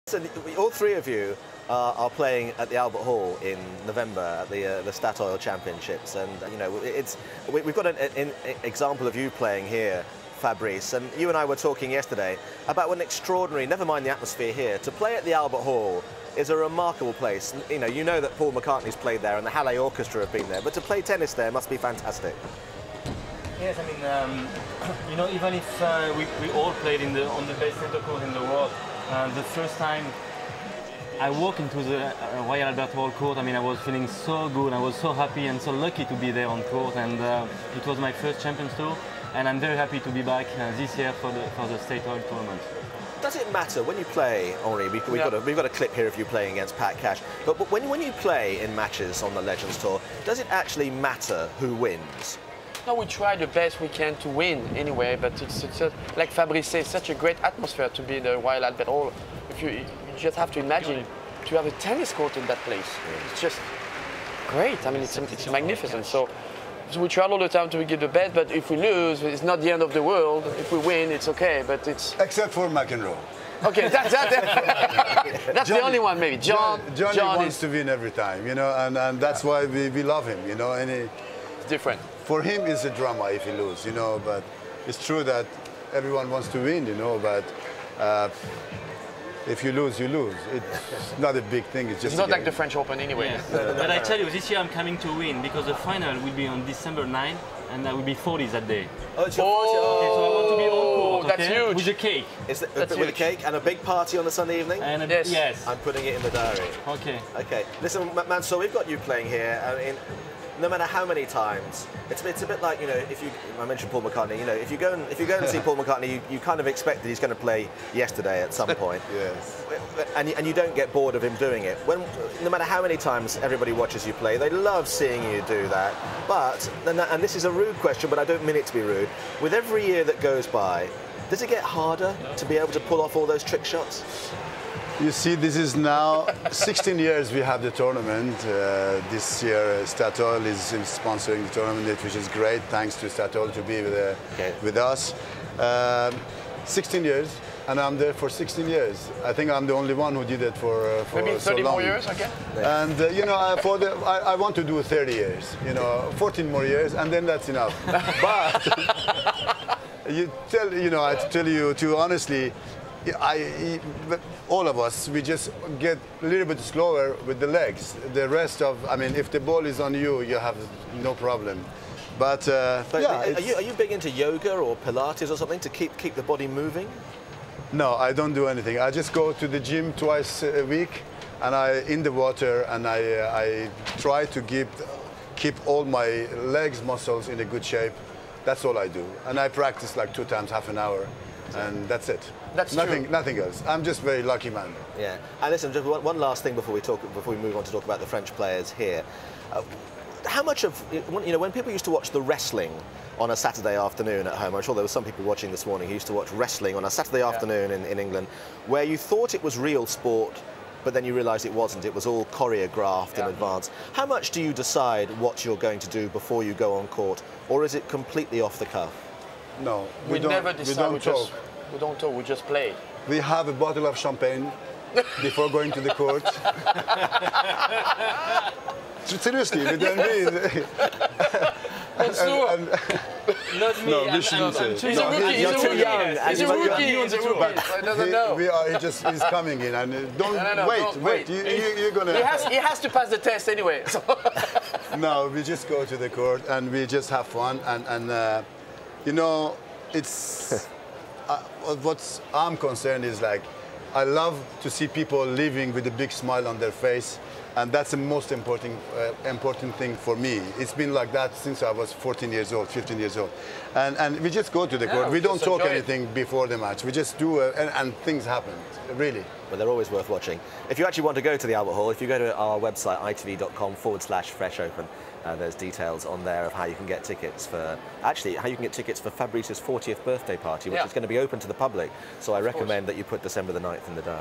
So all three of you are playing at the Albert Hall in November at the Statoil Championships, and you know we've got an example of you playing here, Fabrice, and you and I were talking yesterday about what an extraordinary, never mind the atmosphere here, to play at the Albert Hall is a remarkable place. You know that Paul McCartney's played there and the Halle Orchestra have been there, but to play tennis there must be fantastic. Yes, I mean, you know, even if we all played on the best center court in the world, the first time I walked into the Royal Albert Hall court, I mean, I was feeling so good. I was so happy and so lucky to be there on court, and it was my first Champions Tour, and I'm very happy to be back this year for the Statoil tournament. Does it matter when you play, Henri? We've got a clip here of you playing against Pat Cash. But when you play in matches on the Legends Tour, does it actually matter who wins? No, we try the best we can to win anyway, but it's like Fabrice says, such a great atmosphere to be in the Royal Albert Hall. You just have to imagine to have a tennis court in that place. It's just great. I mean, it's magnificent. So we try all the time to give the best, but if we lose, it's not the end of the world. If we win, it's okay, but it's... Except for McEnroe. Okay, that's the only one, maybe. John wants to win every time, you know, and that's why we love him, you know. And it's different. For him, it's a drama if he loses, you know, but it's true that everyone wants to win, you know, but if you lose, you lose. It's not a big thing. It's not like the French Open anyway. Yes. But I tell you, this year I'm coming to win because the final will be on December 9, and I will be 40 that day. Oh, it's your 40. Okay, so I want to be on court. That's huge. With a cake. With a cake and a big party on a Sunday evening? And yes. I'm putting it in the diary. Okay. Okay. Listen, Mansour, we've got you playing here. I mean, no matter how many times, it's a bit like, you know, I mentioned Paul McCartney, you know, if you go and see Paul McCartney, you kind of expect that he's going to play yesterday at some point. Yes. And you don't get bored of him doing it. No matter how many times everybody watches you play, they love seeing you do that. But, and this is a rude question, but I don't mean it to be rude, with every year that goes by, does it get harder to be able to pull off all those trick shots? You see, this is now 16 years we have the tournament. This year Statoil is sponsoring the tournament, which is great. Thanks to Statoil to be with us. 16 years, and I'm there for 16 years. I think I'm the only one who did it for maybe 30 so long. more years, okay? And you know, I want to do 30 years. You know, 14 more years, and then that's enough. But I tell you too honestly. All of us, we just get a little bit slower with the legs. The rest of, I mean, if the ball is on you, you have no problem. But yeah, are you big into yoga or Pilates or something to keep the body moving? No, I don't do anything. I just go to the gym twice a week, and in the water, and I try to keep all my legs muscles in a good shape. That's all I do, and I practice like 2 times half an hour. And that's it. That's nothing else. I'm just very lucky man. Yeah. And listen, just one last thing before we move on to talk about the French players here. How much of, you know, when people used to watch the wrestling on a Saturday afternoon at home, I'm sure there were some people watching this morning who used to watch wrestling on a Saturday afternoon in England, where you thought it was real sport, but then you realised it wasn't. It was all choreographed in advance. How much do you decide what you're going to do before you go on court, or is it completely off the cuff? No, we never decide. We don't talk. We just play. We have a bottle of champagne before going to the court. Seriously, we don't mean. Mansour. Not me. No, we shouldn't say. He's a rookie. You're too young. He's a rookie. He doesn't know. He's coming in, and wait. You're gonna. He has to pass the test anyway. So. No, we just go to the court and we just have fun and. You know, it's what I'm concerned is like, I love to see people living with a big smile on their face, and that's the most important thing for me. It's been like that since I was 14 years old, 15 years old, and we just go to the court. We don't talk anything before the match. We just do, and things happen, really. Well, they're always worth watching. If you actually want to go to the Albert Hall, if you go to our website, itv.com/Fresh Open, there's details on there of how you can get tickets for, for Fabrice's 40th birthday party, which is going to be open to the public. So I recommend that you put December the 9th in the diary.